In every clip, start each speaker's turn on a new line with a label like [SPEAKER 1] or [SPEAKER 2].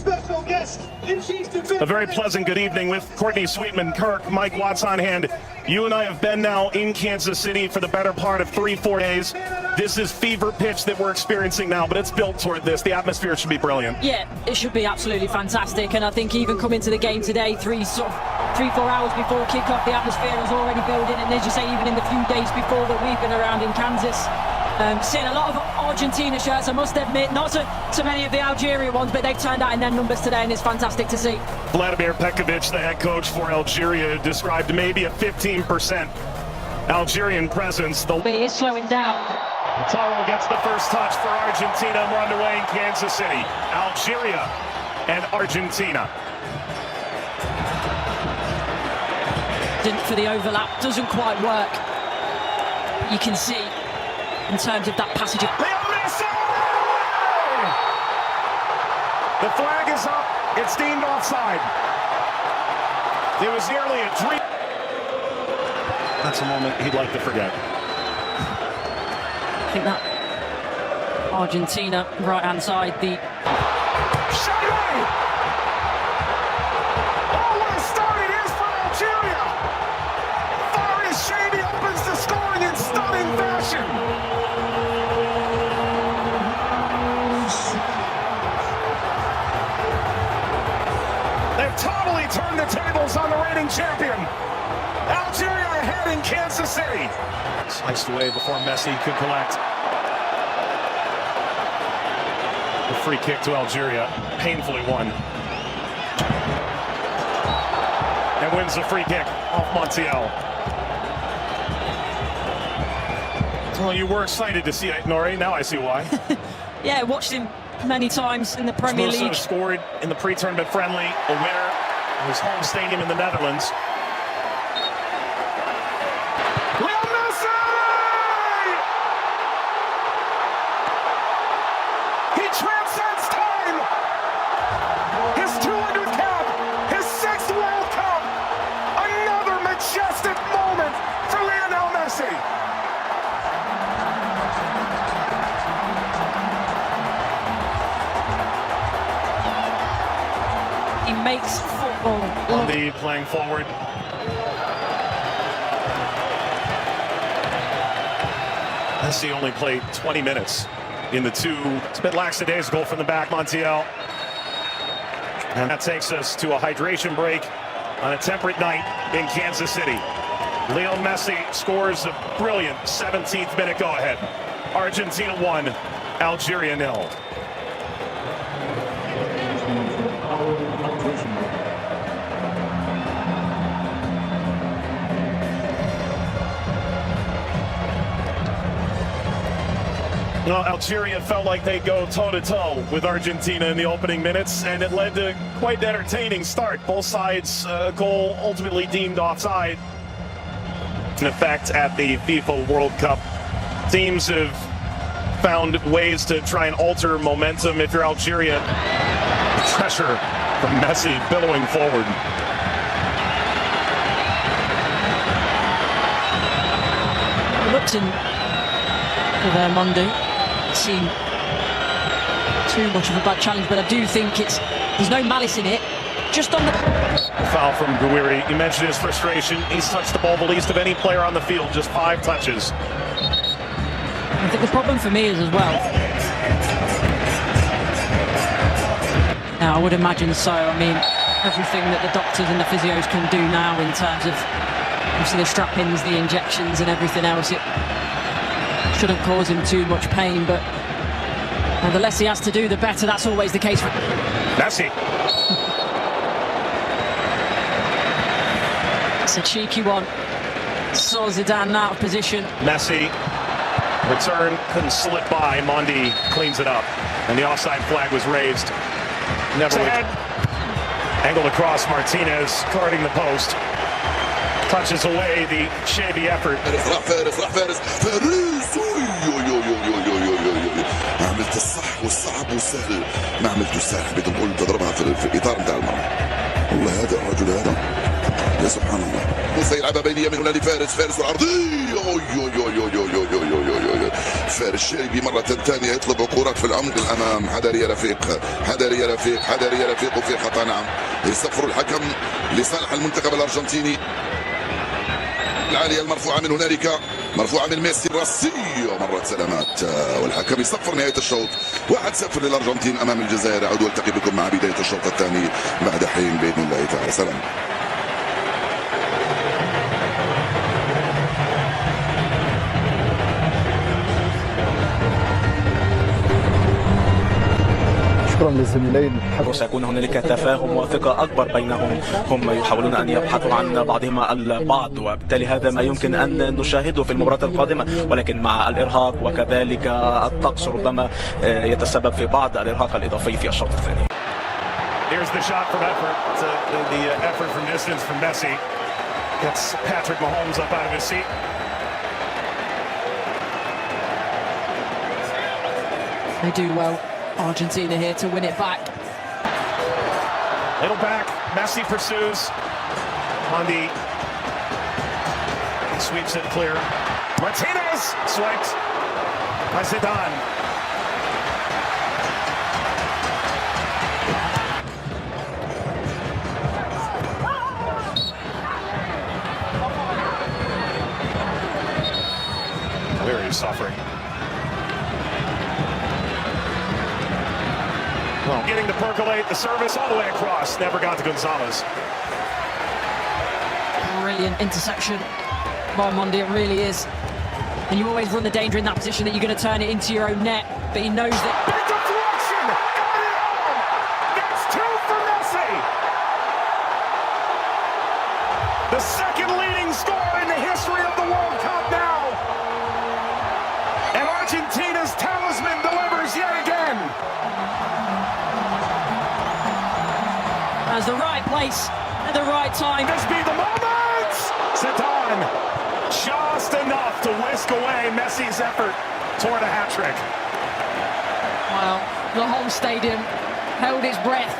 [SPEAKER 1] special guest, and she's
[SPEAKER 2] A very pleasant good evening with Courtney Sweetman, Kirk, Mike Watts on hand. You and I have been now in Kansas City for the better part of 3-4 days. This is fever pitch that we're experiencing now, but it's built toward this. The atmosphere should be brilliant.
[SPEAKER 3] Yeah, it should be absolutely fantastic. And I think even coming to the game today, 3-4 hours before kickoff, the atmosphere is already building. And as you say, even in the few days before that we've been around in Kansas, seeing a lot of Argentina shirts, I must admit, not so many of the Algeria ones, but they've turned out in their numbers today, and it's fantastic to see.
[SPEAKER 2] Vladimir Pekovic, the head coach for Algeria, described maybe a 15% Algerian presence.
[SPEAKER 3] But it is slowing down.
[SPEAKER 2] Taro gets the first touch for Argentina. We're underway in Kansas City. Algeria and Argentina.
[SPEAKER 3] For the overlap, doesn't quite work. You can see in terms of that passage of
[SPEAKER 2] Lionel Messi! The flag is up. It's deemed offside. It was nearly a dream. That's a moment he'd like to forget.
[SPEAKER 3] I think that Argentina right-hand side, the
[SPEAKER 2] Oh, what a start it is for Algeria! Faris Shady opens the scoring in stunning fashion. They've totally turned the tables on the reigning champion. Algeria ahead in Kansas City. Sliced away before Messi could collect. A free kick to Algeria, painfully won. And wins the free kick off Montiel. Well, you were excited to see it, Nori. Now I see why.
[SPEAKER 3] yeah, watched him many times in the Premier League.
[SPEAKER 2] Scored in the pre-tournament friendly, a winner in his home stadium in the Netherlands. Transcends time! His 200th cap! His 6th World Cup! Another majestic moment for Lionel Messi!
[SPEAKER 3] He makes football.
[SPEAKER 2] Monday playing forward. Messi only played 20 minutes. In the two, it's a bit lackadaisical from the back, Montiel. And that takes us to a hydration break on a temperate night in Kansas City. Lionel Messi scores a brilliant 17th minute go-ahead. Argentina 1, Algeria 0. Well, Algeria felt like they'd go toe-to-toe with Argentina in the opening minutes, and it led to quite an entertaining start. Both sides, a goal ultimately deemed offside. In effect, at the FIFA World Cup, teams have found ways to try and alter momentum. If you're Algeria, pressure from Messi billowing forward.
[SPEAKER 3] Looked in for their Monday. Seen too much of a bad challenge, but I do think there's no malice in it. Just on the
[SPEAKER 2] foul from Gouiri. You mentioned his frustration. He's touched the ball the least of any player on the field, just 5 touches.
[SPEAKER 3] I think the problem for me is as well. Now, I would imagine so. I mean, everything that the doctors and the physios can do now in terms of obviously the strap-ins, the injections, and everything else, it shouldn't cause him too much pain, but the less he has to do, the better. That's always the case for
[SPEAKER 2] Messi.
[SPEAKER 3] It's a cheeky one. Saw Zidane out of position.
[SPEAKER 2] Messi, return, couldn't slip by. Mondi cleans it up, and the offside flag was raised. Never angled across. Martinez guarding the post. Touches away the shabby effort.
[SPEAKER 4] ما عملت الصح والصعب والسهل، ما عملت السهل بدون قول تضربها في الاطار نتاع الملعب. والله هذا الرجل هذا يا سبحان الله. موسى يلعبها بين يمين هنا لفارس، فارس والعرضيه. فارس الشايبي مرة ثانية يطلب كرات في العمق الأمام. حذر يا رفيق، حذر يا رفيق، حذر يا رفيق، وفي خطأ. نعم، يصفر الحكم لصالح المنتخب الأرجنتيني. العالية المرفوعة من هنالك، مرفوعة من ميسي، راسية مرت سلامات، والحكم يصفر نهاية الشوط. 1-0 للأرجنتين أمام الجزائر. أعود والتقي بكم مع بداية الشوط الثاني بعد حين بإذن الله تعالى. سلام.
[SPEAKER 5] شكرا للزميلين.
[SPEAKER 6] وسيكون هنالك تفاهم وثقة أكبر بينهم. هم يحاولون أن يبحثوا عن بعضهم البعض، وبالتالي هذا ما يمكن أن نشاهده في المباراة القادمة، ولكن مع الإرهاق وكذلك الطقس ربما يتسبب في بعض الإرهاق الإضافي في الشوط الثاني.
[SPEAKER 2] Here's the shot from effort. The effort from distance from Messi gets Patrick Mahomes up out of his seat.
[SPEAKER 3] They do well. Argentina here to win it back.
[SPEAKER 2] Little back, Messi pursues. Mundi sweeps it clear. Martinez swiped by Zidane. Very suffering. Getting to percolate the service all the way across. Never got to Gonzalez.
[SPEAKER 3] Brilliant interception by Mundi, it really is. And you always run the danger in that position that you're going to turn it into your own net. But he knows that.
[SPEAKER 2] Big deflection! That's 2 for Messi! The second leading scorer in the history of the World Cup now. And Argentina's talisman delivers yet again.
[SPEAKER 3] As the right place at the right time.
[SPEAKER 2] This be the moment! Zidane, just enough to whisk away Messi's effort toward a hat-trick.
[SPEAKER 3] Wow, the whole stadium held its breath.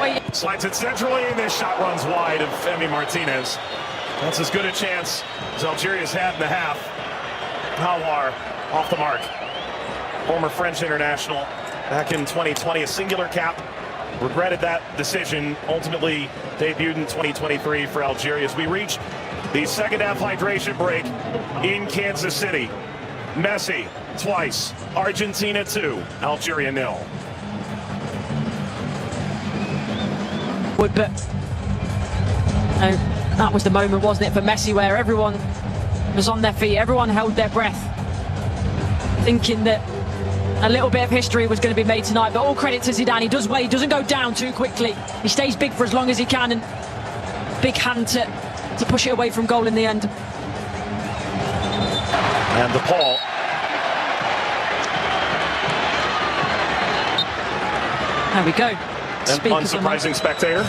[SPEAKER 3] Wait.
[SPEAKER 2] Slides it centrally, and this shot runs wide of Emi Martinez. That's as good a chance as Algeria's had in the half. Hawar off the mark. Former French international back in 2020, a singular cap. Regretted that decision, ultimately debuted in 2023 for Algeria. As we reach the second half hydration break in Kansas City. Messi twice, Argentina 2, Algeria 0.
[SPEAKER 3] But that was the moment, wasn't it, for Messi, where everyone was on their feet, everyone held their breath, thinking that a little bit of history was going to be made tonight. But all credit to Zidane. He does well. He doesn't go down too quickly. He stays big for as long as he can, and big hand to push it away from goal in the end.
[SPEAKER 2] And the Paul.
[SPEAKER 3] There we go.
[SPEAKER 2] An unsurprising spectator.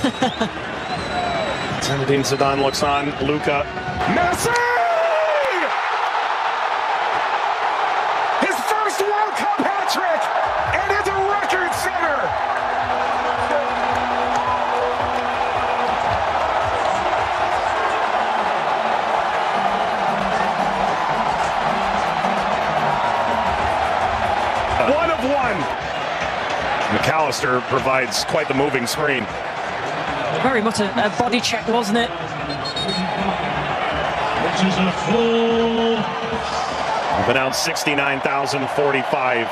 [SPEAKER 2] Zinedine Zidane looks on. Luka. Messi! His first World Cup hat-trick! And it's a record setter! One of one. McAllister provides quite the moving screen.
[SPEAKER 3] Very much a body check, wasn't it?
[SPEAKER 1] Which is a full.
[SPEAKER 2] We've announced 69,045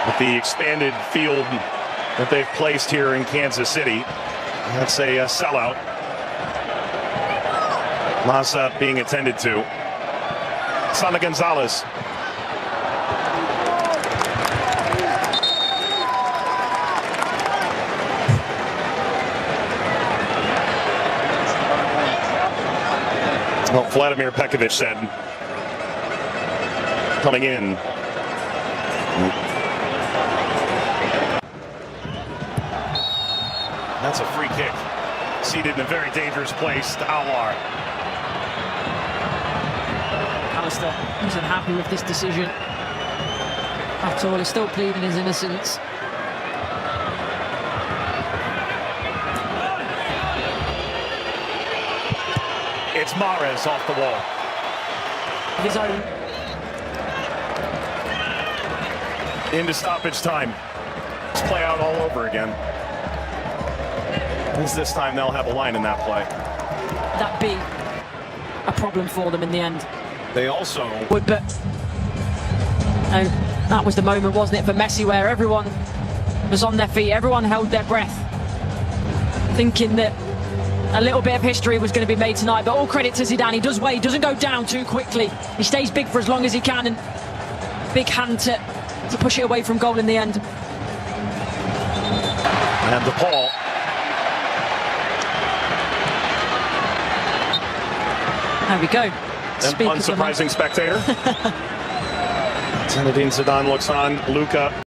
[SPEAKER 2] with the expanded field that they've placed here in Kansas City. That's a sellout. Massa being attended to. Sana Gonzalez. Well, Vladimir Pekovic said, coming in. That's a free kick. Seated in a very dangerous place to Hawar.
[SPEAKER 3] Alistair wasn't happy with this decision at all. He's still pleading his innocence.
[SPEAKER 2] It's Mahrez off the wall.
[SPEAKER 3] His own.
[SPEAKER 2] into stoppage time. Let's play out all over again. This time they'll have a line in that play.
[SPEAKER 3] That'd be a problem for them in the end.
[SPEAKER 2] They also
[SPEAKER 3] But and that was the moment, wasn't it, for Messi, where everyone was on their feet, everyone held their breath, thinking that a little bit of history was going to be made tonight. But all credit to Zidane. He does well. He doesn't go down too quickly. He stays big for as long as he can, and big hand to push it away from goal in the end.
[SPEAKER 2] and the ball.
[SPEAKER 3] There we go.
[SPEAKER 2] An unsurprising spectator. Zinedine Zidane looks on. Luka